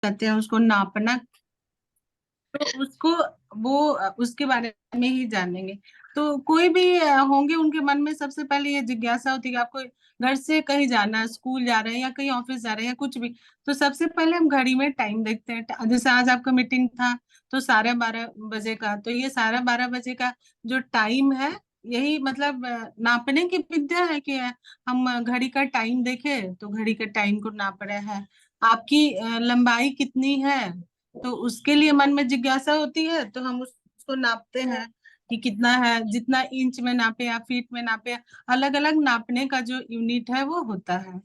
कहते हैं उसको नापना। तो उसको वो उसके बारे में ही जानेंगे। तो कोई भी होंगे उनके मन में सबसे पहले ये जिज्ञासा होती है कि आपको घर से कहीं जाना है, स्कूल जा रहे हैं या कहीं ऑफिस जा रहे हैं या कुछ भी। तो सबसे पहले हम घड़ी में टाइम देखते हैं। जैसे आज आपका मीटिंग था तो 12:30 बजे का, तो ये 12:30 बजे का जो टाइम है, यही मतलब नापने की विद्या है कि हम घड़ी का टाइम देखें तो घड़ी के टाइम को नाप रहे हैं। आपकी लंबाई कितनी है, तो उसके लिए मन में जिज्ञासा होती है तो हम उसको नापते हैं कि कितना है। जितना इंच में नापे या फीट में नापे, अलग अलग नापने का जो यूनिट है वो होता है।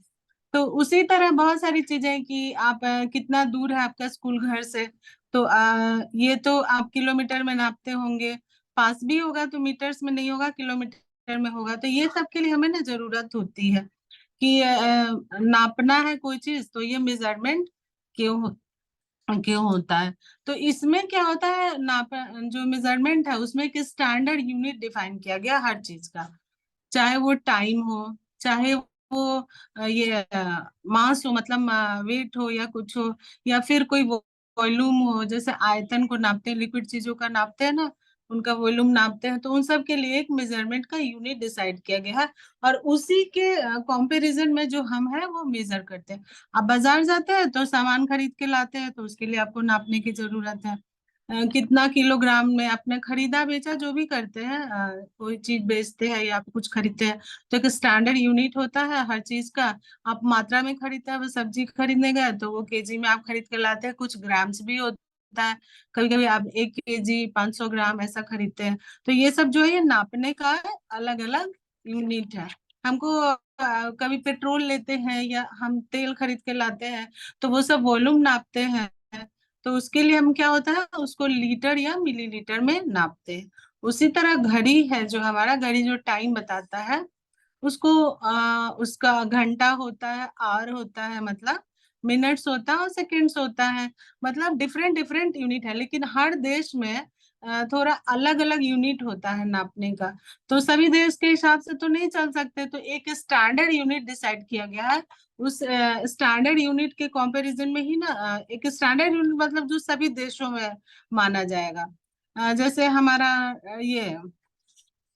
तो उसी तरह बहुत सारी चीजें कि आप कितना दूर है आपका स्कूल घर से। तो ये तो आप किलोमीटर में नापते होंगे। पास भी होगा तो मीटर्स में नहीं होगा, किलोमीटर में होगा। तो ये सब के लिए हमें ना जरूरत होती है कि नापना है कोई चीज, तो ये मेजरमेंट क्यों क्यों होता है। तो इसमें क्या होता है, नाप जो मेजरमेंट है उसमें एक स्टैंडर्ड यूनिट डिफाइन किया गया हर चीज का। चाहे वो टाइम हो, चाहे वो ये मास हो, मतलब वेट हो या कुछ हो, या फिर कोई वॉल्यूम हो। जैसे आयतन को नापते हैं, लिक्विड चीजों का नापते हैं ना, उनका वॉल्यूम नापते हैं। तो उन सब के लिए एक मेजरमेंट का यूनिट डिसाइड किया गया है। और उसी के कंपैरिजन में जो हम है वो मेजर करते हैं। आप बाजार जाते हैं तो सामान खरीद के लाते हैं, तो उसके लिए आपको नापने की जरूरत है। कितना किलोग्राम में आपने खरीदा बेचा जो भी करते हैं, कोई चीज बेचते हैं या कुछ खरीदते हैं, तो एक स्टैंडर्ड यूनिट होता है हर चीज का। आप मात्रा में खरीदते हैं, वो सब्जी खरीदने गए तो वो केजी में आप खरीद के लाते हैं, कुछ ग्राम्स भी होता है। कभी कभी आप 1 केजी 500 ग्राम ऐसा खरीदते हैं। तो ये सब जो है ये नापने का अलग अलग यूनिट है। हमको कभी पेट्रोल लेते हैं या हम तेल खरीद के लाते हैं, तो वो सब वॉल्यूम नापते हैं। तो उसके लिए हम क्या होता है उसको लीटर या मिलीलीटर में नापते हैं। उसी तरह घड़ी है, जो हमारा घड़ी जो टाइम बताता है उसको उसका घंटा होता है, आवर होता है, मतलब मिनट्स होता है, और सेकेंड्स होता है। मतलब डिफरेंट डिफरेंट यूनिट है, लेकिन हर देश में थोड़ा अलग अलग यूनिट होता है नापने का। तो सभी देश के हिसाब से तो नहीं चल सकते, तो एक स्टैंडर्ड यूनिट डिसाइड किया गया है। उस स्टैंडर्ड यूनिट के कंपैरिजन में ही ना एक स्टैंडर्ड यूनिट मतलब जो सभी देशों में माना जाएगा। जैसे हमारा ये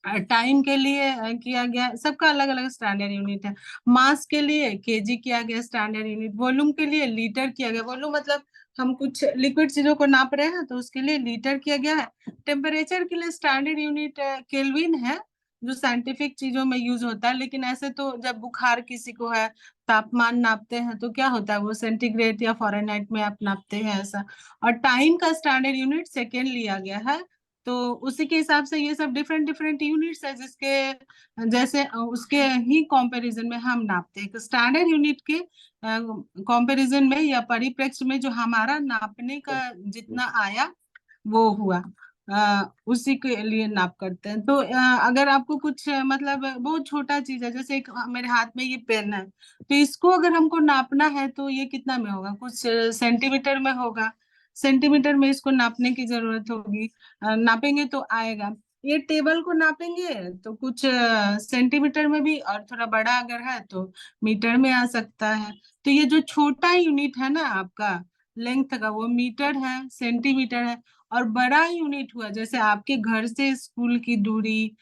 टाइम के लिए किया गया, सबका अलग अलग स्टैंडर्ड यूनिट है। मास के लिए केजी किया गया स्टैंडर्ड यूनिट, वॉल्यूम के लिए लीटर किया गया। वॉल्यूम मतलब हम कुछ लिक्विड चीजों को नाप रहे हैं तो उसके लिए लीटर किया गया है। टेम्परेचर के लिए स्टैंडर्ड यूनिट केल्विन है, जो साइंटिफिक चीजों में यूज होता है। लेकिन ऐसे तो जब बुखार किसी को है, तापमान नापते हैं तो क्या होता है वो सेंटीग्रेड या फ़ारेनहाइट में आप नापते हैं ऐसा। और टाइम का स्टैंडर्ड यूनिट सेकेंड लिया गया है। तो उसी के हिसाब से ये सब डिफरेंट डिफरेंट यूनिट्स है, जिसके जैसे उसके ही कंपैरिजन में हम नापते हैं। स्टैंडर्ड यूनिट के कंपैरिजन में या परिप्रेक्ष्य में जो हमारा नापने का जितना आया वो हुआ, उसी के लिए नाप करते हैं। तो अगर आपको कुछ मतलब बहुत छोटा चीज है, जैसे एक मेरे हाथ में ये पेन है, तो इसको अगर हमको नापना है तो ये कितना में होगा, कुछ सेंटीमीटर में होगा। सेंटीमीटर में इसको नापने की जरूरत होगी। नापेंगे तो आएगा। ये टेबल को नापेंगे तो कुछ सेंटीमीटर में भी, और थोड़ा बड़ा अगर है तो मीटर में आ सकता है। तो ये जो छोटा यूनिट है ना आपका लेंथ का, वो मीटर है, सेंटीमीटर है। और बड़ा यूनिट हुआ जैसे आपके घर से स्कूल की दूरी,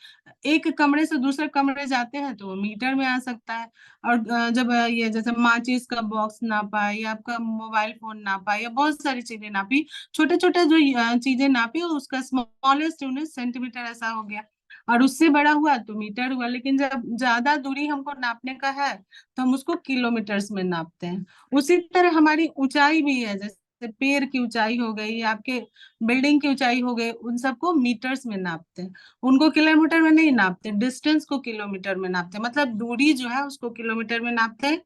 एक कमरे से दूसरे कमरे जाते हैं तो वो मीटर में आ सकता है। और जब ये जैसे माचिस का बॉक्स नापा या आपका मोबाइल फोन नापा या बहुत सारी चीजें नापी, छोटे छोटे जो चीजें नापी उसका स्मॉलेस्ट यूनिट सेंटीमीटर ऐसा हो गया। और उससे बड़ा हुआ तो मीटर हुआ। लेकिन जब ज्यादा दूरी हमको नापने का है तो हम उसको किलोमीटर्स में नापते हैं। उसी तरह हमारी ऊंचाई भी है, जैसे पेड़ की ऊंचाई हो गई, आपके बिल्डिंग की ऊंचाई हो गई, उन सबको मीटर्स में नापते हैं। उनको किलोमीटर में नहीं नापते, डिस्टेंस को किलोमीटर में नापते हैं। मतलब दूरी जो है उसको किलोमीटर में नापते हैं,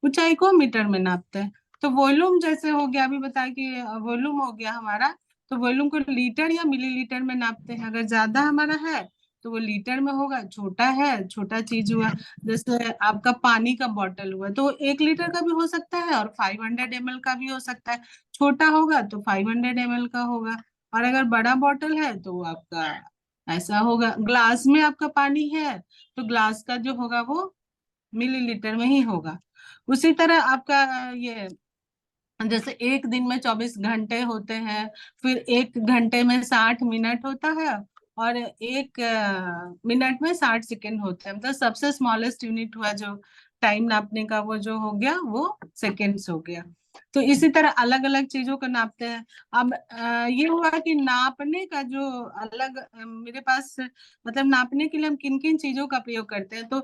ऊंचाई को मीटर में नापते हैं। तो वॉल्यूम जैसे हो गया, अभी बताया कि वॉल्यूम हो गया हमारा, तो वॉल्यूम को लीटर या मिलीलीटर में नापते हैं। अगर ज्यादा हमारा है तो वो लीटर में होगा, छोटा है छोटा चीज हुआ, जैसे आपका पानी का बॉटल हुआ तो 1 लीटर का भी हो सकता है और 500 ml का भी हो सकता है। छोटा होगा तो 500 ml का होगा, और अगर बड़ा बॉटल है तो वो आपका ऐसा होगा। ग्लास में आपका पानी है तो ग्लास का जो होगा वो मिलीलीटर में ही होगा। उसी तरह आपका ये जैसे एक दिन में 24 घंटे होते हैं, फिर एक घंटे में 60 मिनट होता है, और एक मिनट में 60 सेकंड होते हैं। मतलब सबसे स्मॉलेस्ट यूनिट हुआ जो टाइम नापने का, वो जो हो गया वो सेकेंड्स हो गया। तो इसी तरह अलग अलग चीजों को नापते हैं। अब ये हुआ कि नापने का जो अलग मेरे पास, मतलब नापने के लिए हम किन किन चीजों का प्रयोग करते हैं। तो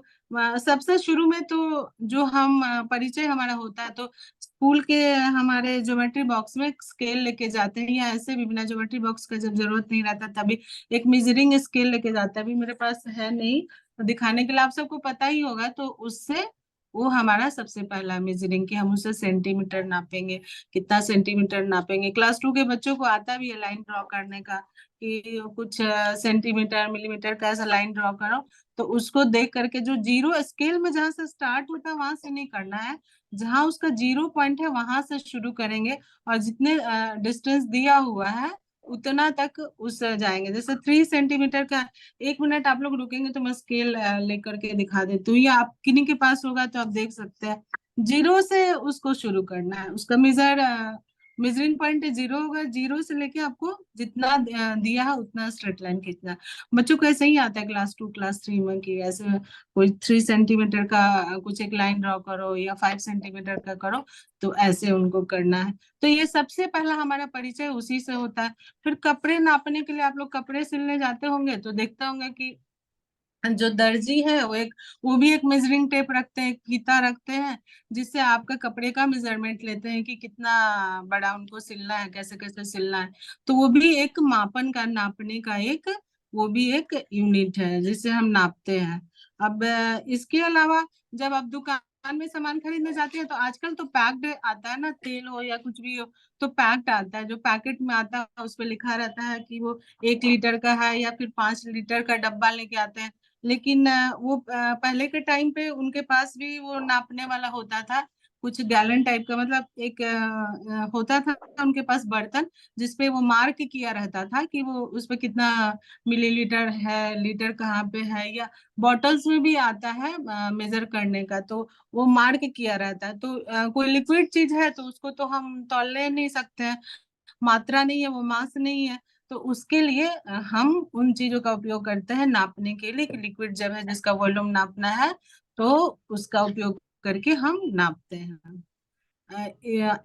सबसे शुरू में तो जो हम परिचय हमारा होता है, तो स्कूल के हमारे ज्योमेट्री बॉक्स में स्केल लेके जाते हैं, या ऐसे भी बिना ज्योमेट्री बॉक्स का जब जरूरत नहीं रहता तभी एक मेजरिंग स्केल लेके जाता है। अभी मेरे पास है नहीं तो दिखाने के लिए, आप सबको पता ही होगा। तो उससे वो हमारा सबसे पहला मेजरिंग, कि हम उससे सेंटीमीटर नापेंगे, कितना सेंटीमीटर नापेंगे। क्लास 2 के बच्चों को आता भी है लाइन ड्रॉ करने का, कि कुछ सेंटीमीटर मिलीमीटर का ऐसा लाइन ड्रॉ करो। तो उसको देख करके, जो जीरो स्केल में जहां से स्टार्ट होता है वहां से नहीं करना है, जहां उसका 0 पॉइंट है वहां से शुरू करेंगे, और जितने डिस्टेंस दिया हुआ है उतना तक उस जाएंगे। जैसे 3 सेंटीमीटर का, 1 मिनट आप लोग रुकेंगे तो मैं स्केल लेकर के दिखा देती हूँ, या आप किन्हीं के पास होगा तो आप देख सकते हैं। जीरो से उसको शुरू करना है, उसका मेजरिंग पॉइंट 0 होगा। 0 से लेके आपको जितना दिया है उतना स्ट्रेट लाइन खींचना। बच्चों को ऐसे ही आता है क्लास 2 क्लास 3 में, कि ऐसे कोई 3 सेंटीमीटर का कुछ एक लाइन ड्रॉ करो, या 5 सेंटीमीटर का करो, तो ऐसे उनको करना है। तो ये सबसे पहला हमारा परिचय उसी से होता है। फिर कपड़े नापने के लिए आप लोग कपड़े सिलने जाते होंगे तो देखते होंगे कि जो दर्जी है वो भी एक मेजरिंग टेप रखते हैं, एक फीता रखते हैं, जिससे आपका कपड़े का मेजरमेंट लेते हैं कि कितना बड़ा उनको सिलना है, कैसे कैसे सिलना है। तो वो भी एक मापन का, नापने का एक, वो भी एक यूनिट है जिसे हम नापते हैं। अब इसके अलावा जब आप दुकान में सामान खरीदने जाते हैं तो आजकल तो पैक्ड आता है ना, तेल हो या कुछ भी हो, तो पैक्ड आता है। जो पैकेट में आता है उस पर लिखा रहता है कि वो 1 लीटर का है, या फिर 5 लीटर का डब्बा लेके आते हैं। लेकिन वो पहले के टाइम पे उनके पास भी वो नापने वाला होता था, कुछ गैलन टाइप का, मतलब एक होता था उनके पास बर्तन, जिसपे वो मार्क किया रहता था कि वो उस पे कितना मिलीलीटर है, लीटर कहाँ पे है, या बॉटल्स में भी आता है मेजर करने का, तो वो मार्क किया रहता है। तो कोई लिक्विड चीज है तो उसको तो हम तौल नहीं सकते हैं, मात्रा नहीं है, वो मास नहीं है। तो उसके लिए हम उन चीजों का उपयोग करते हैं नापने के लिए, कि लिक्विड जब है जिसका वॉल्यूम नापना है तो उसका उपयोग करके हम नापते हैं।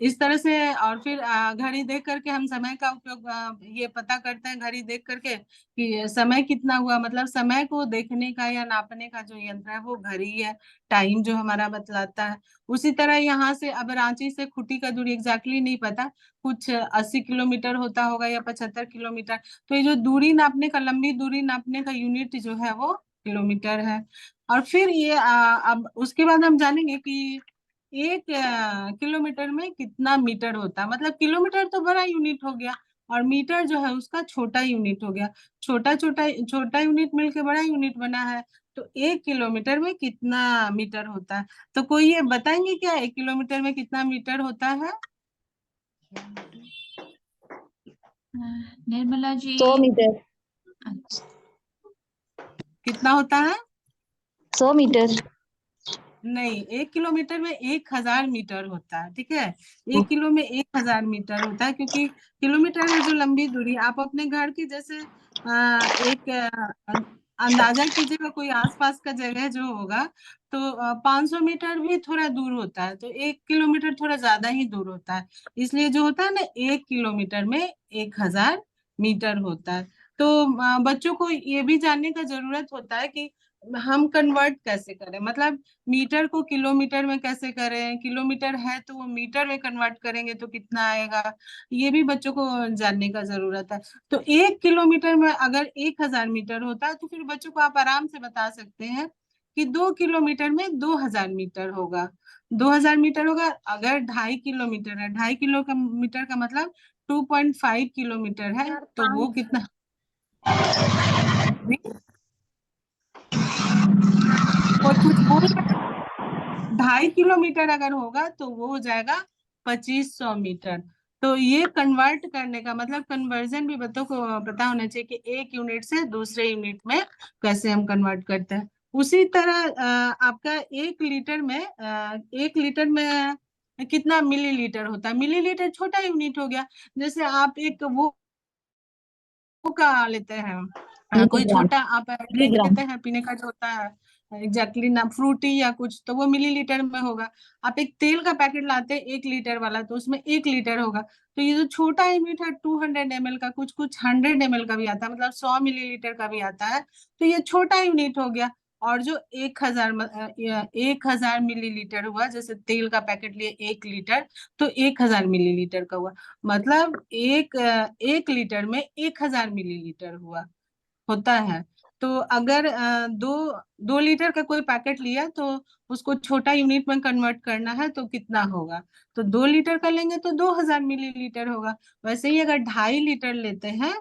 इस तरह से। और फिर घड़ी देख करके हम समय का उपयोग ये पता करते हैं, घड़ी देख करके कि समय कितना हुआ। मतलब समय को देखने का या नापने का जो यंत्र है वो घड़ी है, टाइम जो हमारा बतलाता है। उसी तरह यहाँ से, अब रांची से खूंटी का दूरी एग्जैक्टली नहीं पता, कुछ 80 किलोमीटर होता होगा या 75 किलोमीटर। तो ये जो दूरी नापने का, लंबी दूरी नापने का यूनिट जो है वो किलोमीटर है। और फिर ये अब उसके बाद हम जानेंगे कि 1 किलोमीटर में कितना मीटर होता है। मतलब किलोमीटर तो बड़ा यूनिट हो गया, और मीटर जो है उसका छोटा यूनिट हो गया। छोटा छोटा छोटा यूनिट मिलके बड़ा यूनिट बना है। तो 1 किलोमीटर में कितना मीटर होता है? तो कोई ये बताएंगे क्या, 1 किलोमीटर में कितना मीटर होता है? निर्मला जी। 100 मीटर। अच्छा, कितना होता है? 100 मीटर। नहीं, 1 किलोमीटर में 1000 मीटर होता है। ठीक है, 1 किलो में 1000 मीटर होता है, क्योंकि किलोमीटर है जो लंबी दूरी। आप अपने घर की जैसे एक अंदाजा कीजिएगा, कोई आसपास का जगह जो होगा, तो 500 मीटर भी थोड़ा दूर होता है, तो 1 किलोमीटर थोड़ा ज्यादा ही दूर होता है। इसलिए जो होता है ना, 1 किलोमीटर में 1000 मीटर होता है। तो बच्चों को ये भी जानने का जरूरत होता है कि हम कन्वर्ट कैसे करें, मतलब मीटर को किलोमीटर में कैसे करें, किलोमीटर है तो वो मीटर में कन्वर्ट करेंगे तो कितना आएगा, ये भी बच्चों को जानने का जरूरत है। तो 1 किलोमीटर में अगर 1000 मीटर होता है, तो फिर बच्चों को आप आराम से बता सकते हैं कि 2 किलोमीटर में 2000 मीटर होगा। 2000 मीटर होगा। अगर 2.5 किलोमीटर है, 2.5 किलोमीटर का मतलब 2.5 किलोमीटर है, तो वो कितना? कोई कुछ बोल रहा है? 2.5 किलोमीटर अगर होगा तो वो हो जाएगा 2500 मीटर। तो ये कन्वर्ट करने का मतलब, कन्वर्जन भी बच्चों को पता होना चाहिए कि एक यूनिट से दूसरे यूनिट में कैसे हम कन्वर्ट करते हैं। उसी तरह आपका 1 लीटर में 1 लीटर में कितना मिलीलीटर होता है। मिलीलीटर छोटा यूनिट हो गया। जैसे आप एक वो का लेते हैं, कोई मिलीग्राम। छोटा आप ड्रिंक मिलीग्राम। लेते हैं पीने का जो होता है, एग्जैक्टली ना फ्रूटी या कुछ, तो वो मिलीलीटर में होगा। आप एक तेल का पैकेट लाते हैं 1 लीटर वाला, तो उसमें 1 लीटर होगा। तो ये जो छोटा यूनिट है 200 ml का, कुछ कुछ 100 ml का भी आता है, मतलब 100 मिलीलीटर का भी आता है। तो ये छोटा यूनिट हो गया। और जो 1,000 मिलीलीटर हुआ, जैसे तेल का पैकेट लिए 1 लीटर, तो 1,000 मिलीलीटर का हुआ। मतलब एक लीटर में 1,000 मिलीलीटर हुआ होता है। तो अगर 2 लीटर का कोई पैकेट लिया, तो उसको छोटा यूनिट में कन्वर्ट करना है तो कितना होगा? तो 2 लीटर का लेंगे तो 2,000 मिलीलीटर होगा। वैसे ही अगर 2.5 लीटर लेते हैं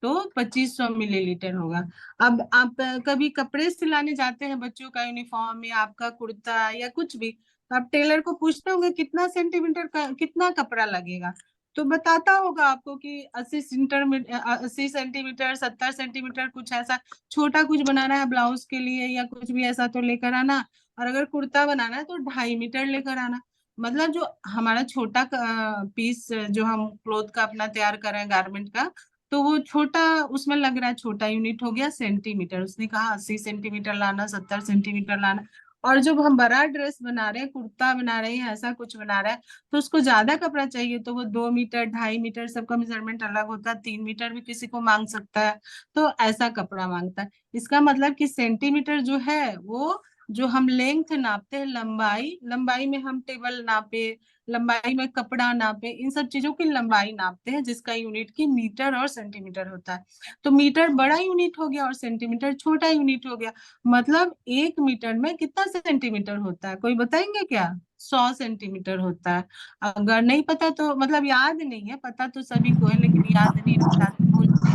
तो 2,500 मिलीलीटर होगा। अब आप कभी कपड़े सिलाने जाते हैं, बच्चों का यूनिफॉर्म या आपका कुर्ता या कुछ भी, तो आप टेलर को पूछते होंगे कितना सेंटीमीटर का कितना कपड़ा लगेगा, तो बताता होगा आपको कि 80 सेंटीमीटर, 80 सेंटीमीटर, 70 सेंटीमीटर, कुछ ऐसा। छोटा कुछ बनाना है ब्लाउज के लिए या कुछ भी ऐसा तो लेकर आना। और अगर कुर्ता बनाना है तो 2.5 मीटर लेकर आना। मतलब जो हमारा छोटा पीस जो हम क्लोथ का अपना तैयार कर रहे हैं, गारमेंट का, तो वो छोटा, उसमें लग रहा है छोटा यूनिट हो गया सेंटीमीटर। उसने कहा 80 सेंटीमीटर लाना, 70 सेंटीमीटर लाना। और जब हम बड़ा ड्रेस बना रहे हैं, कुर्ता बना रहे हैं, ऐसा कुछ बना रहे हैं, तो उसको ज्यादा कपड़ा चाहिए, तो वो 2 मीटर, 2.5 मीटर, सबका मेजरमेंट अलग होता है। 3 मीटर भी किसी को मांग सकता है। तो ऐसा कपड़ा मांगता है। इसका मतलब कि सेंटीमीटर जो है वो, जो हम लेंथ नापते हैं, लंबाई, लंबाई में हम टेबल नापे, लंबाई में कपड़ा नापे, इन सब चीजों की लंबाई नापते हैं, जिसका यूनिट की मीटर और सेंटीमीटर होता है। तो मीटर बड़ा यूनिट हो गया और सेंटीमीटर छोटा यूनिट हो गया। मतलब 1 मीटर में कितना सेंटीमीटर होता है, कोई बताएंगे क्या? 100 सेंटीमीटर होता है। अगर नहीं पता तो, मतलब याद नहीं है, पता तो सभी को है लेकिन याद नहीं रहता तो भूल जाना।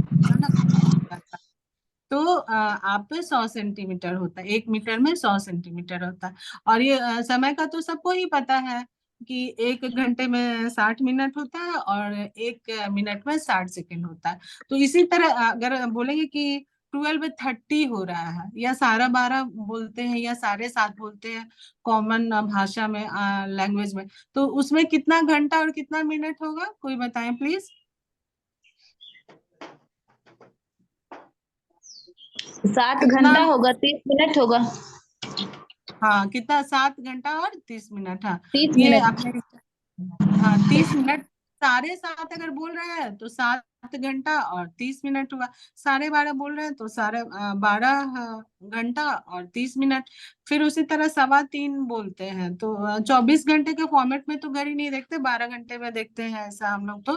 तो आप पे 100 सेंटीमीटर होता है, 1 मीटर में 100 सेंटीमीटर होता है। और ये समय का तो सबको ही पता है कि 1 घंटे में 60 मिनट होता है और 1 मिनट में 60 सेकंड होता है। तो इसी तरह अगर बोलेंगे कि 12:30 हो रहा है, या 12:30 बोलते हैं, या 7:30 बोलते हैं कॉमन भाषा में, लैंग्वेज में, तो उसमें कितना घंटा और कितना मिनट होगा, कोई बताएं प्लीज। 7 घंटा कितना? होगा, 30 मिनट होगा। हाँ, कितना? 7 घंटा और 30 मिनट। हाँ, तीस ये मिनट आपने, हाँ 30 मिनट। 7:30 अगर बोल रहे हैं तो 7 घंटा और 30 मिनट हुआ। 12:30 बोल रहे हैं तो 12 घंटा और 30 मिनट। फिर उसी तरह 3:15 बोलते हैं तो 24 घंटे के फॉर्मेट में तो घड़ी नहीं देखते, 12 घंटे में देखते हैं, ऐसा हम लोग तो।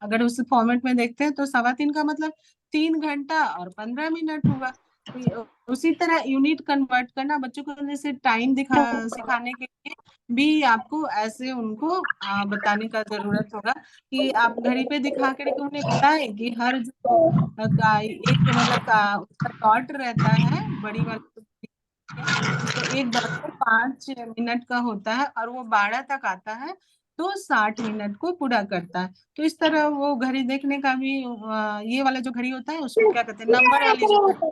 अगर उस फॉर्मेट में देखते हैं तो 3:15 का मतलब 3 घंटा और 15 मिनट हुआ। तो उसी तरह यूनिट कन्वर्ट करना बच्चों को, जैसे टाइम दिखा सिखाने के लिए भी आपको ऐसे उनको बताने का जरूरत होगा कि आप घड़ी पे दिखा करके उन्हें बताएं कि हर जो एक मतलब का उसका डॉट रहता है, बड़ी वाली है, तो एक डॉट पे 5 मिनट का होता है और वो 12 तक आता है, तो 60 मिनट को पूरा करता है। तो इस तरह वो घड़ी देखने का भी, ये वाला जो घड़ी होता है उसको क्या कहते हैं, नंबर वाली जो घड़ी,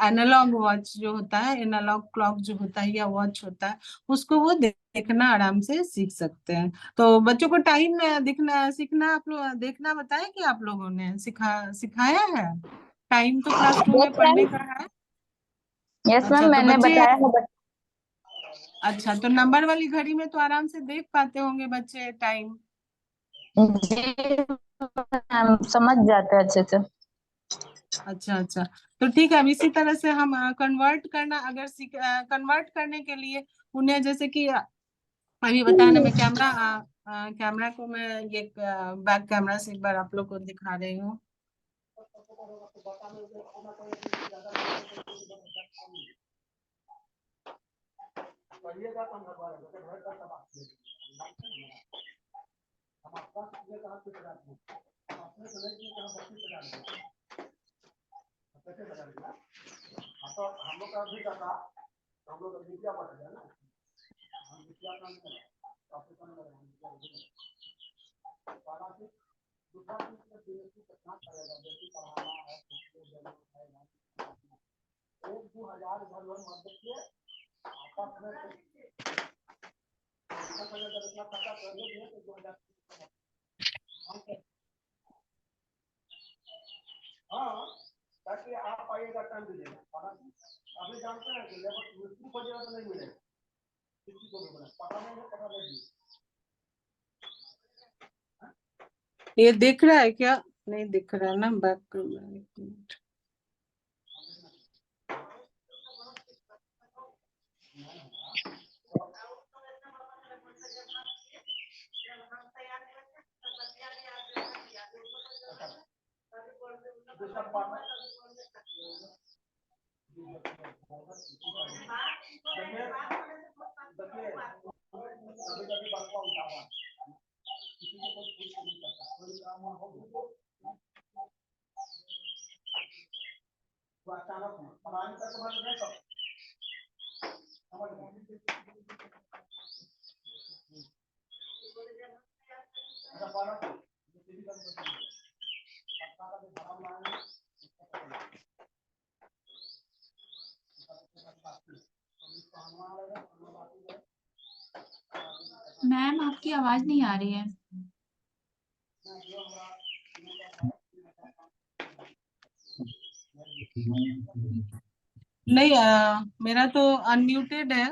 एनालॉग वॉच जो होता है, एनालॉग क्लॉक जो होता है या वॉच होता है, उसको वो देखना आराम से सीख सकते हैं। तो बच्चों को टाइम दिखना सीखना आप लोग देखना बताया कि आप लोगों ने सिखाया है। टाइम तो क्लासरूम में यस पढ़ने मैम। का है। यस मैम, अच्छा, तो मैंने बच्चे, बताया है। अच्छा तो नंबर वाली घड़ी में तो आराम से देख पाते होंगे बच्चे टाइम। जी मैम, समझ जाते हैं अच्छे से। अच्छा अच्छा, तो ठीक है। अब इसी तरह से हम कन्वर्ट करना, अगर कन्वर्ट करने के लिए उन्हें, जैसे कि अभी बताया ना, मैं कैमरा को मैं ये बैक कैमरा से एक बार आप लोग को दिखा रही हूँ। ताकि आप आइएगा टाइम दीजिएगा। अभी जानते हैं कि लेबर मिस्त्री खोजिएगा तो नहीं मिलेगा, किसी को भी बोला पता नहीं है, पता नहीं। ये दिख रहा है क्या? नहीं दिख रहा ना, बैक करना है, एक मिनट। मैम आपकी आवाज नहीं आ रही है। नहीं मेरा तो अनम्यूटेड है।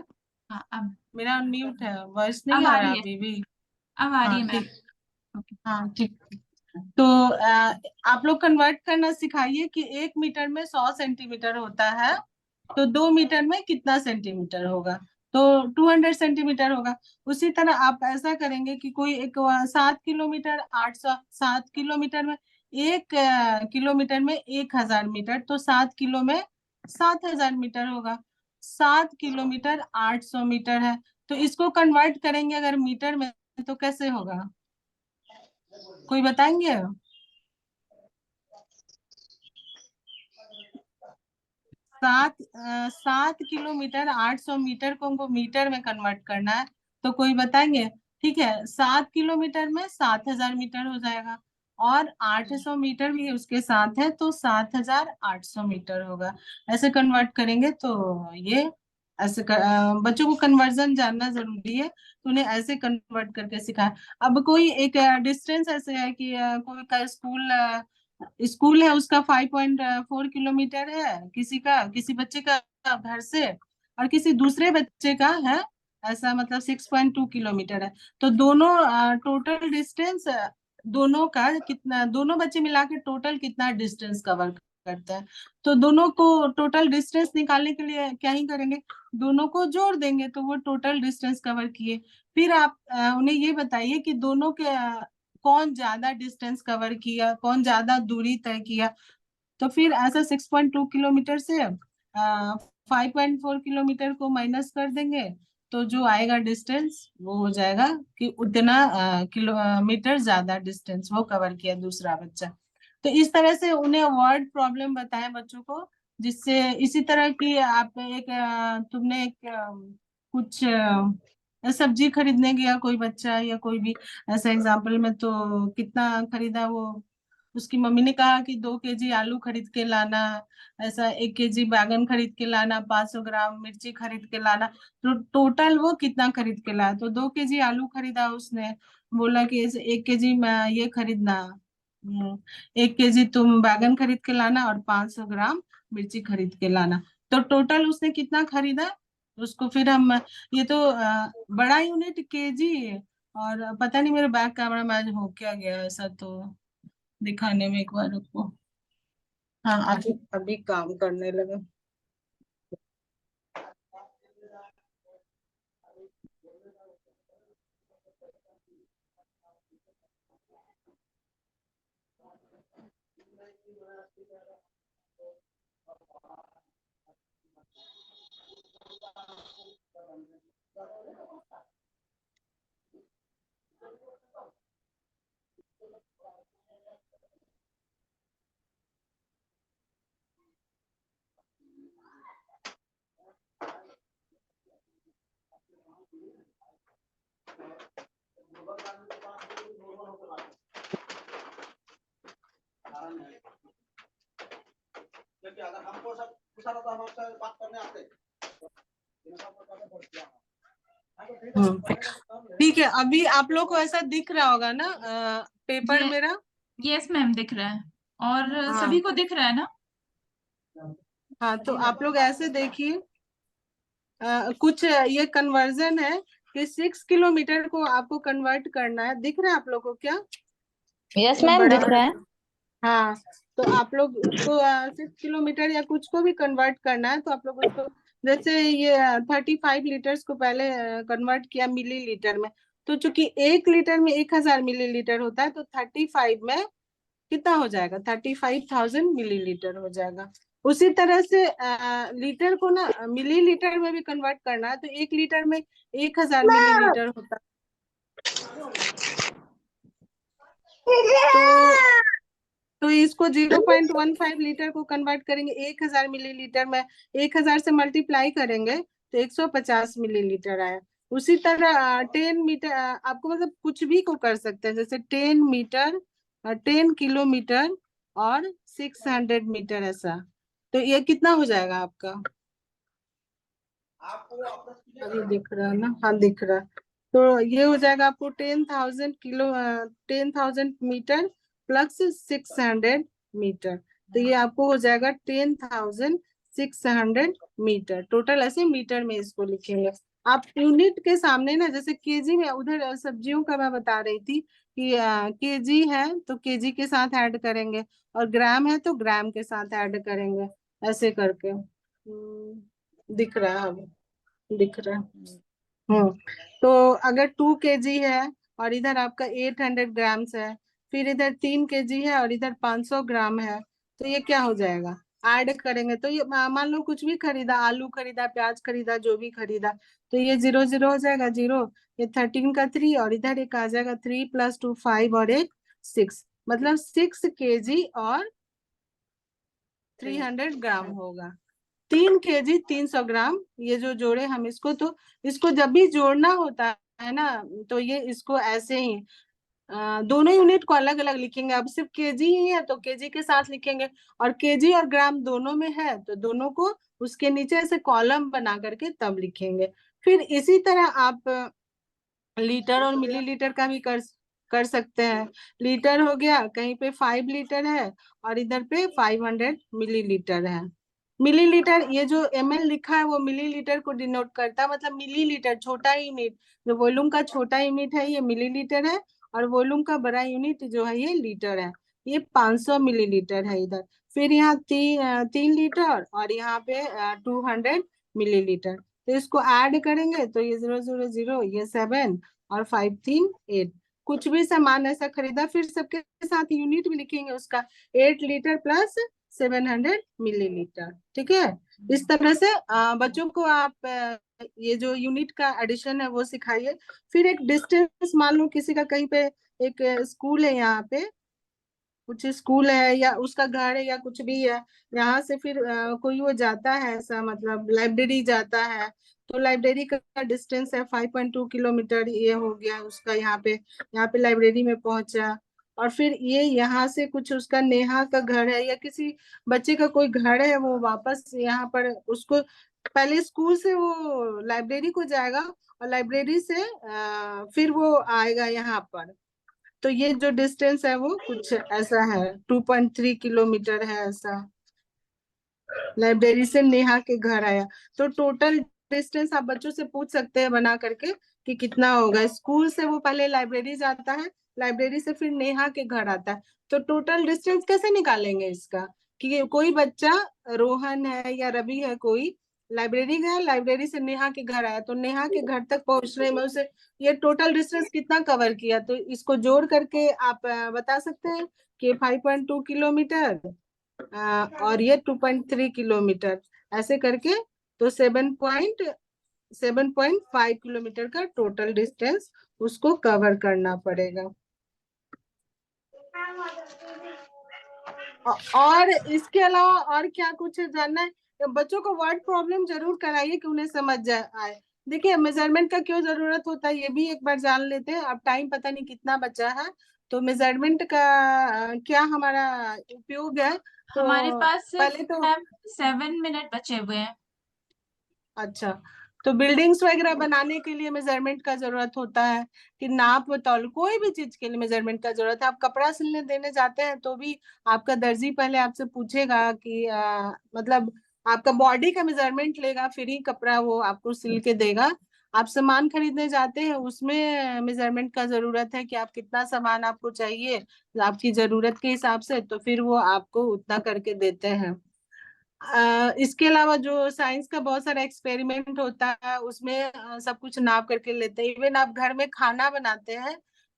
हाँ अब मेरा अनम्यूट है, वॉइस नहीं आ आ रहा रही है, अभी भी। अब आ रही हाँ है मैम। ठीक। हाँ ठीक। तो आप लोग कन्वर्ट करना सिखाइए कि 1 मीटर में 100 सेंटीमीटर होता है, तो 2 मीटर में कितना सेंटीमीटर होगा। तो 200 सेंटीमीटर होगा। उसी तरह आप ऐसा करेंगे कि कोई एक 7 किलोमीटर 800, 7 किलोमीटर में 1 किलोमीटर में 1,000 मीटर, तो 7 किलो में 7,000 मीटर होगा। 7 किलोमीटर 800 मीटर है, तो इसको कन्वर्ट करेंगे अगर मीटर में तो कैसे होगा? कोई बताएंगे? 7 किलोमीटर 800 मीटर को हमको मीटर में कन्वर्ट करना है, तो कोई बताएंगे? ठीक है, 7 किलोमीटर में 7,000 मीटर हो जाएगा, और 800 मीटर भी उसके साथ है, तो 7,800 मीटर होगा। ऐसे कन्वर्ट करेंगे तो ये ऐसे बच्चों को कन्वर्जन जानना जरूरी है, तो उन्हें ऐसे कन्वर्ट करके सिखाए। अब कोई एक डिस्टेंस ऐसे है कि कोई का स्कूल स्कूल है, उसका 5.4 किलोमीटर है, किसी बच्चे का घर से, और किसी दूसरे बच्चे का है ऐसा, मतलब 6.2 किलोमीटर है। तो दोनों टोटल डिस्टेंस, दोनों का कितना, दोनों बच्चे मिला के टोटल कितना डिस्टेंस कवर करता है। तो दोनों को टोटल डिस्टेंस निकालने के लिए क्या ही करेंगे, दोनों को जोड़ देंगे तो वो टोटल डिस्टेंस कवर किए। फिर आप उन्हें ये बताइए कि दोनों के कौन ज्यादा डिस्टेंस कवर किया, कौन ज्यादा दूरी तय किया। तो फिर ऐसा 6.2 किलोमीटर से 5.4 किलोमीटर को माइनस कर देंगे, तो जो आएगा डिस्टेंस वो हो जाएगा कि उतना किलोमीटर ज्यादा डिस्टेंस वो कवर किया दूसरा बच्चा। तो इस तरह से उन्हें वर्ड प्रॉब्लम बताएं बच्चों को, जिससे इसी तरह की आप एक तुमने एक कुछ सब्जी खरीदने गया कोई बच्चा या कोई भी, ऐसा एग्जाम्पल में तो कितना खरीदा वो, उसकी मम्मी ने कहा कि 2 केजी आलू खरीद के लाना, ऐसा 1 केजी बैगन खरीद के लाना, 500 ग्राम मिर्ची खरीद के लाना। तो टोटल वो कितना खरीद के लाया, तो 2 केजी आलू खरीदा उसने, बोला कि 1 केजी मैं ये खरीदना, 1 केजी तुम बैगन खरीद के लाना और 500 ग्राम मिर्ची खरीद के लाना। तो टोटल उसने कितना खरीदा, उसको फिर हम, ये तो बड़ा यूनिट केजी, और पता नहीं मेरे बैक कैमरा में आज हो क्या गया ऐसा, तो दिखाने में एक बार रुको। हाँ अभी अभी काम करने लगा। क्योंकि अगर हमको सब पूछा तो हम आपसे बात करने आते। ठीक है, अभी आप लोग को ऐसा दिख रहा होगा ना पेपर ये मेरा? यस मैम दिख रहा है और हाँ सभी को दिख रहा है ना। हाँ, तो आप लोग ऐसे देखिए, कुछ ये कन्वर्जन है कि 6 किलोमीटर को आपको कन्वर्ट करना है। दिख रहा है आप लोग को क्या? यस ये मैम बड़ा दिख रहा है। हाँ, तो आप लोग उसको 6 किलोमीटर या कुछ को भी कन्वर्ट करना है, तो आप लोग उसको जैसे ये 35 लीटर्स को पहले कन्वर्ट किया मिलीलीटर में। तो चूंकि 1 लीटर में 1,000 मिलीलीटर होता है, तो 35 में कितना हो जाएगा? 35,000 मिलीलीटर हो जाएगा। उसी तरह से लीटर को ना मिलीलीटर में भी कन्वर्ट करना है, तो 1 लीटर में 1,000 मिलीलीटर होता है। तो इसको 0.15 लीटर को कन्वर्ट करेंगे 1,000 मिलीलीटर में, 1,000 से मल्टीप्लाई करेंगे तो 150 मिलीलीटर आया। उसी तरह 10 मीटर, आपको मतलब कुछ भी को कर सकते हैं, जैसे 10 मीटर, 10 किलोमीटर और 600 मीटर, ऐसा। तो ये कितना हो जाएगा आपका? अभी दिख रहा है ना? हाँ दिख रहा है। तो ये हो जाएगा आपको 10,000 मीटर प्लस 600 मीटर। तो ये आपको हो जाएगा 10,600 मीटर टोटल। ऐसे मीटर में इसको लिखेंगे आप। यूनिट के सामने ना, जैसे केजी में, उधर सब्जियों का मैं बता रही थी कि केजी है तो केजी के साथ ऐड करेंगे, और ग्राम है तो ग्राम के साथ ऐड करेंगे, ऐसे करके। दिख रहा है? अब दिख रहा है। हम्म। तो अगर 2 केजी है और इधर आपका 800 ग्राम्स है, फिर इधर 3 केजी है और इधर 500 ग्राम है, तो ये क्या हो जाएगा? ऐड करेंगे तो ये मान लो कुछ भी खरीदा, आलू खरीदा, प्याज खरीदा, जो भी खरीदा, तो ये 0 0 हो जाएगा, 0। ये 13 का 3, और इधर एक आ जाएगा 3 + 2 5 और एक 6, मतलब 6 केजी और 300 ग्राम होगा। 3 केजी 300 ग्राम, ये जो जोड़े हम इसको, तो इसको जब भी जोड़ना होता है ना, तो ये इसको ऐसे ही दोनों यूनिट को अलग अलग लिखेंगे। अब सिर्फ केजी ही है तो केजी के साथ लिखेंगे, और केजी और ग्राम दोनों में है तो दोनों को उसके नीचे ऐसे कॉलम बना करके तब लिखेंगे। फिर इसी तरह आप लीटर और मिलीलीटर का भी कर सकते हैं। लीटर हो गया, कहीं पे 5 लीटर है और इधर पे 500 मिलीलीटर है। मिलीलीटर, ये जो ml लिखा है वो मिलीलीटर को डिनोट करता है, मतलब मिलीलीटर छोटा यूनिट, जो वॉल्यूम का छोटा यूनिट है ये मिलीलीटर है, और वॉल्यूम का बड़ा यूनिट जो है ये लीटर है। ये 500 मिलीलीटर है इधर। फिर यहाँ 3 लीटर और यहाँ पे 200 मिलीलीटर। तो इसको ऐड करेंगे तो ये 0 0 0, ये 7 और 5 3 8। कुछ भी सामान ऐसा खरीदा, फिर सबके साथ यूनिट भी लिखेंगे उसका, 8 लीटर प्लस 700 मिलीलीटर। ठीक है? इस तरह से बच्चों को आप ये जो यूनिट का एडिशन है वो सिखाइए। फिर एक डिस्टेंस, मान लो किसी का कहीं पे एक स्कूल है, यहाँ पे कुछ स्कूल है या उसका घर है या कुछ भी है, यहाँ से फिर कोई वो जाता है, ऐसा मतलब लाइब्रेरी जाता है, तो लाइब्रेरी का डिस्टेंस है 5.2 किलोमीटर, ये हो गया उसका। यहाँ पे लाइब्रेरी में पहुंचा, और फिर ये यहाँ से कुछ उसका नेहा का घर है या किसी बच्चे का कोई घर है, वो वापस यहाँ पर उसको पहले स्कूल से वो लाइब्रेरी को जाएगा, और लाइब्रेरी से फिर वो आएगा यहाँ पर। तो ये जो डिस्टेंस है वो कुछ ऐसा है, 2.3 किलोमीटर है ऐसा। लाइब्रेरी से नेहा के घर आया, तो टोटल डिस्टेंस आप बच्चों से पूछ सकते हैं बना करके कि कितना होगा। स्कूल से वो पहले लाइब्रेरी जाता है, लाइब्रेरी से फिर नेहा के घर आता है, तो टोटल डिस्टेंस कैसे निकालेंगे इसका? कि कोई बच्चा, रोहन है या रवि है, कोई लाइब्रेरी गया, लाइब्रेरी से नेहा के घर आया, तो नेहा के घर तक पहुंचने में उसे ये टोटल डिस्टेंस कितना कवर किया, तो इसको जोड़ करके आप बता सकते हैं कि 5.2 किलोमीटर और ये 2.3 किलोमीटर, ऐसे करके तो 7.5 किलोमीटर का टोटल डिस्टेंस उसको कवर करना पड़ेगा। और इसके अलावा और क्या कुछ जानना है? तो बच्चों को वर्ड प्रॉब्लम जरूर कराइए कि उन्हें समझ आए। देखिए, मेजरमेंट का क्यों जरूरत होता है ये भी एक बार जान लेते हैं। अब टाइम पता नहीं कितना बचा है, तो मेजरमेंट का क्या हमारा उपयोग है, हमारे तो पास सिर्फ पहले तो मैम 7 मिनट बचे हुए हैं। अच्छा, तो बिल्डिंग्स वगैरह बनाने के लिए मेजरमेंट का जरूरत होता है, कि नाप तौल, कोई भी चीज के लिए मेजरमेंट का जरूरत है। आप कपड़ा सिलने देने जाते हैं तो भी आपका दर्जी पहले आपसे पूछेगा कि मतलब आपका बॉडी का मेजरमेंट लेगा, फिर ही कपड़ा वो आपको सिल के देगा। आप सामान खरीदने जाते हैं उसमें मेजरमेंट का जरूरत है कि आप कितना सामान आपको चाहिए आपकी जरूरत के हिसाब से, तो फिर वो आपको उतना करके देते हैं। इसके अलावा जो साइंस का बहुत सारा एक्सपेरिमेंट होता है उसमें सब कुछ नाप करके लेते हैं। इवन आप घर में खाना बनाते हैं,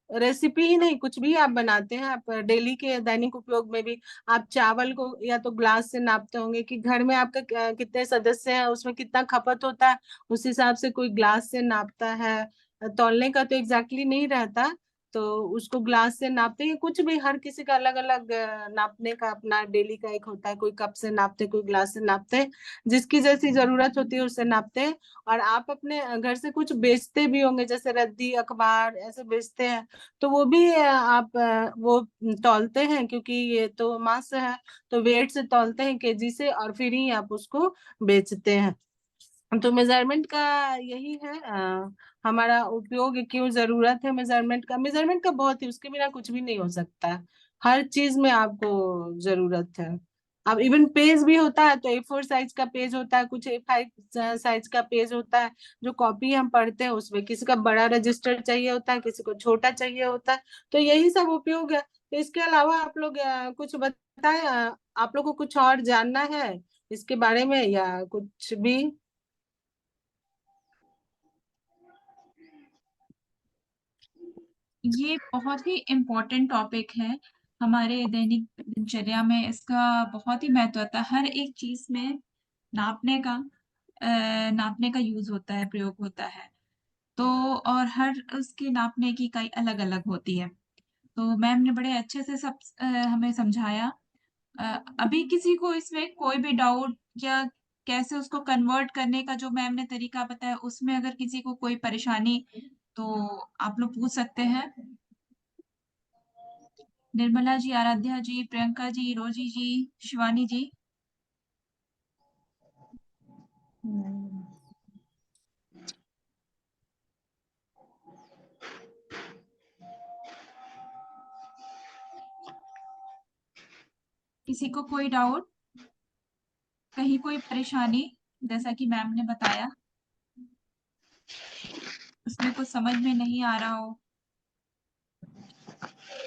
रेसिपी ही नहीं, कुछ भी आप बनाते हैं, आप डेली के दैनिक उपयोग में भी आप चावल को या तो ग्लास से नापते होंगे कि घर में आपका कितने सदस्य हैं, उसमें कितना खपत होता है, उस हिसाब से कोई ग्लास से नापता है। तौलने का तो एग्जैक्टली नहीं रहता, तो उसको ग्लास से नापते हैं। कुछ भी, हर किसी का अलग अलग नापने का अपना डेली का एक होता है, कोई कप से नापते, कोई ग्लास से नापते हैं, जिसकी जैसी जरूरत होती है उससे नापते हैं। और आप अपने घर से कुछ बेचते भी होंगे, जैसे रद्दी अखबार ऐसे बेचते हैं, तो वो भी आप वो तौलते हैं, क्योंकि ये तो मास है, तो वेट से तौलते हैं, केजी से, और फिर ही आप उसको बेचते हैं। तो मेजरमेंट का यही है हमारा उपयोग, क्यों जरूरत है मेजरमेंट का। मेजरमेंट का बहुत ही, उसके बिना कुछ भी नहीं हो सकता है। हर चीज में आपको जरूरत है। अब इवन पेज भी होता है, तो A4 साइज का पेज होता है, कुछ A5 साइज का पेज होता है। जो कॉपी हम पढ़ते हैं उसमें किसी का बड़ा रजिस्टर चाहिए होता है, किसी को छोटा चाहिए होता है। तो यही सब उपयोग है। तो इसके अलावा आप लोग कुछ बताएं, आप लोग को कुछ और जानना है इसके बारे में या कुछ भी। ये बहुत ही इम्पोर्टेंट टॉपिक है हमारे दैनिक दिनचर्या में। इसका बहुत ही महत्व होता है। हर एक चीज में नापने का नापने का यूज होता है, प्रयोग होता है। तो और हर उसके नापने की इकाई अलग अलग होती है। तो मैम ने बड़े अच्छे से सब हमें समझाया। अभी किसी को इसमें कोई भी डाउट या कैसे उसको कन्वर्ट करने का जो मैम ने तरीका बताया, उसमें अगर किसी को कोई परेशानी, तो आप लोग पूछ सकते हैं। निर्मला जी, आराध्या जी, प्रियंका जी, रोजी जी, शिवानी जी। किसी को कोई डाउट, कहीं कोई परेशानी, जैसा कि मैम ने बताया उसमें कुछ समझ में नहीं आ रहा हो,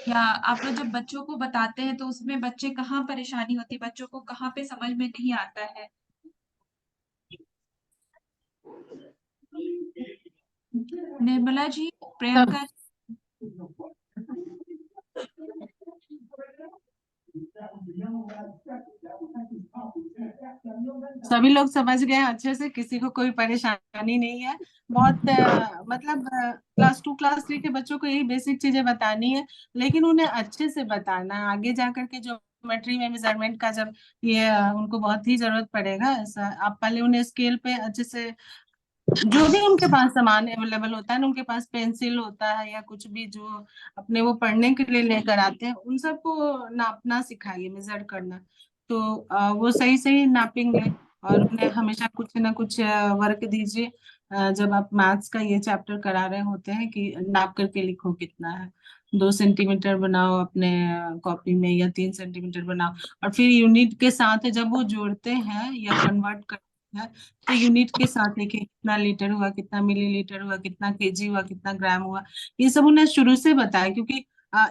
या आप लोग जब बच्चों को बताते हैं तो उसमें बच्चे कहाँ परेशानी होती है, बच्चों को कहाँ पे समझ में नहीं आता है। निर्मला जी, सब प्रियंका। सभी लोग समझ गए हैं अच्छे से, किसी को कोई परेशानी नहीं है। बहुत मतलब क्लास 2 क्लास 3 के बच्चों को यही बेसिक चीजें बतानी है, लेकिन उन्हें अच्छे से बताना है। आगे जाकर के ज्योमेट्री में मेजरमेंट का जब ये उनको बहुत ही जरूरत पड़ेगा, ऐसा आप पहले उन्हें स्केल पे अच्छे से, जो भी उनके पास सामान अवेलेबल होता है ना, उनके पास पेंसिल होता है या कुछ भी जो अपने वो पढ़ने के लिए लेकर आते हैं, उन सबको नापना सिखाइए, मेजर करना। तो वो सही सही नापेंगे। और उन्हें हमेशा कुछ ना कुछ वर्क दीजिए जब आप मैथ्स का ये चैप्टर करा रहे होते हैं, कि नाप करके लिखो कितना है। 2 सेंटीमीटर बनाओ अपने कॉपी में, या 3 सेंटीमीटर बनाओ। और फिर यूनिट के साथ जब वो जोड़ते हैं या कन्वर्ट करते हैं, तो यूनिट के साथ लिखे, कितना लीटर हुआ, कितना मिलीलीटर हुआ, कितना केजी हुआ, कितना ग्राम हुआ। ये सब उन्हें शुरू से बताया, क्योंकि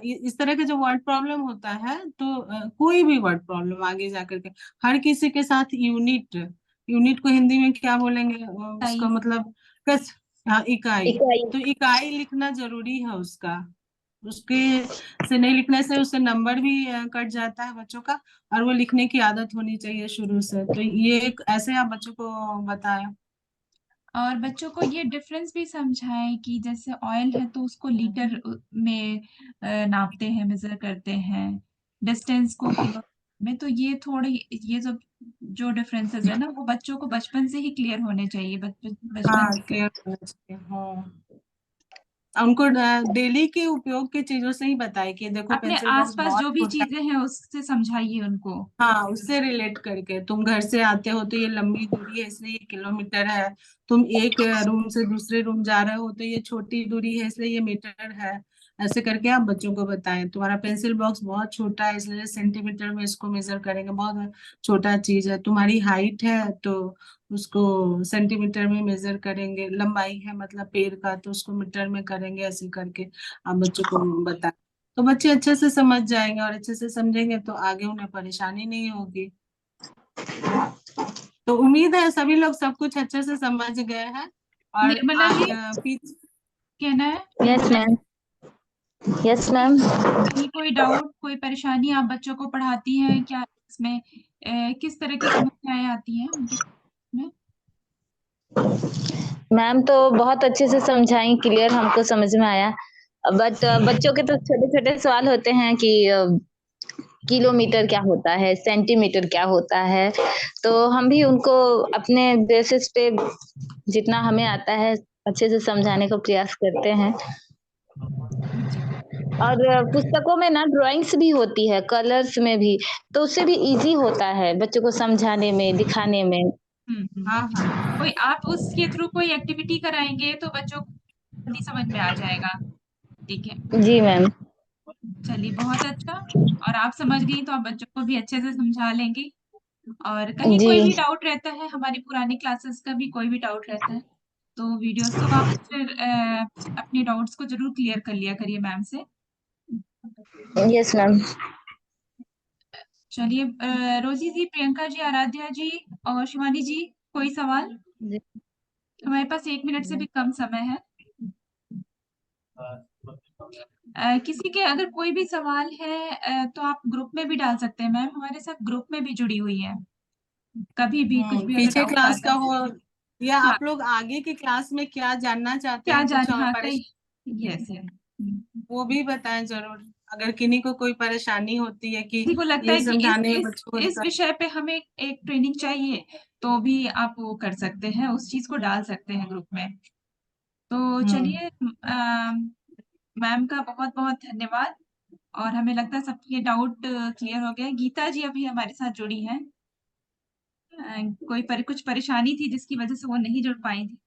इस तरह का जो वर्ड प्रॉब्लम होता है, तो कोई भी वर्ड प्रॉब्लम आगे जाकर के हर किसी के साथ यूनिट, यूनिट को हिंदी में क्या बोलेंगे, उसका सही। मतलब कस, हाँ, इकाई। इकाई। तो इकाई लिखना जरूरी है उसका। उसके से नहीं लिखने से उससे नंबर भी कट जाता है बच्चों का। और वो लिखने की आदत होनी चाहिए शुरू से। तो ये एक ऐसे आप बच्चों को बताया। और बच्चों को ये डिफरेंस भी समझाएं कि जैसे ऑयल है तो उसको लीटर में नापते हैं, मेजर करते हैं, डिस्टेंस को किलो में। तो ये थोड़ी, ये जो जो डिफरेंसेस है ना, वो बच्चों को बचपन से ही क्लियर होने चाहिए, बचपन हाँ, से। क्लियर होना चाहिए, हाँ। उनको डेली के उपयोग की चीजों से ही बताए कि देखो अपने पेंसिल बॉक्स आसपास बहुत जो भी छोटा चीजें हैं उससे समझाइए उनको। हाँ, उससे रिलेट करके तुम घर से आते हो तो ये लंबी दूरी है इसलिए ये किलोमीटर है। तुम एक रूम से दूसरे रूम जा रहे हो तो ये छोटी दूरी है इसलिए ये मीटर है। ऐसे करके आप बच्चों को बताएं तुम्हारा पेंसिल बॉक्स बहुत छोटा है इसलिए सेंटीमीटर में इसको मेजर करेंगे, बहुत छोटा चीज है। तुम्हारी हाइट है तो उसको सेंटीमीटर में मेजर करेंगे, लंबाई है मतलब पेड़ का तो उसको मीटर में करेंगे। ऐसे करके आप बच्चों को बताएं तो बच्चे अच्छे से समझ जाएंगे, और अच्छे से समझेंगे तो आगे उन्हें परेशानी नहीं होगी। तो उम्मीद है सभी लोग सब कुछ अच्छे से समझ गए हैं। और निर्मला जी पीछे कहना है, yes Nirmala ma'am. Yes ma'am. कहीं कोई डाउट, कोई परेशानी आप बच्चों को पढ़ाती हैं क्या इसमें? किस तरह की समस्याएं आती हैं उनके में? मैम तो बहुत अच्छे से समझाई, क्लियर हमको समझ में आया। बट बच्चों के तो छोटे छोटे सवाल होते हैं कि किलोमीटर क्या होता है, सेंटीमीटर क्या होता है। तो हम भी उनको अपने बेसिस पे जितना हमें आता है अच्छे से समझाने का प्रयास करते हैं। जी। और पुस्तकों में ना ड्राइंग्स भी होती है, कलर्स में भी, तो उससे भी इजी होता है बच्चों को समझाने में, दिखाने में। हाँ हाँ कोई आप उसके थ्रू कोई एक्टिविटी कराएंगे तो बच्चों को जल्दी समझ में आ जाएगा। ठीक है, जी मैम। चलिए बहुत अच्छा। और आप समझ गई तो आप बच्चों को भी अच्छे से समझा लेंगी। और कहीं जी। कोई भी डाउट रहता है, हमारी पुरानी क्लासेस का भी कोई भी डाउट रहता है तो वीडियोस को वापस फिर अपने डाउट्स को जरूर क्लियर कर लिया करिए मैम से। Yes ma'am. चलिए रोजी जी, प्रियंका जी, आराध्या जी और शिवानी जी, कोई सवाल? हमारे पास 1 मिनट से भी कम समय है। किसी के अगर कोई भी सवाल है तो आप ग्रुप में भी डाल सकते हैं। मैम हमारे साथ ग्रुप में भी जुड़ी हुई है, कभी भी कुछ भी अगर पीछे डाउट क्लास आता का है। हो या हाँ, आप लोग आगे की क्लास में क्या जानना चाहते क्या हैं, कुछ जान, और हाँ कहीं, परेशान यस यस। वो भी बताएं जरूर। अगर किन्हीं को कोई परेशानी होती है कि किसी को लगता ये है कि समझाने में बच्चों को इस विषय पे हमें एक ट्रेनिंग चाहिए तो भी आप वो कर सकते हैं, उस चीज को डाल सकते हैं ग्रुप में। तो चलिए मैम का बहुत बहुत धन्यवाद। और हमें लगता है सबके डाउट क्लियर हो गए। गीता जी अभी हमारे साथ जुड़ी हैं, कुछ परेशानी थी जिसकी वजह से वो नहीं जुड़ पाई थी।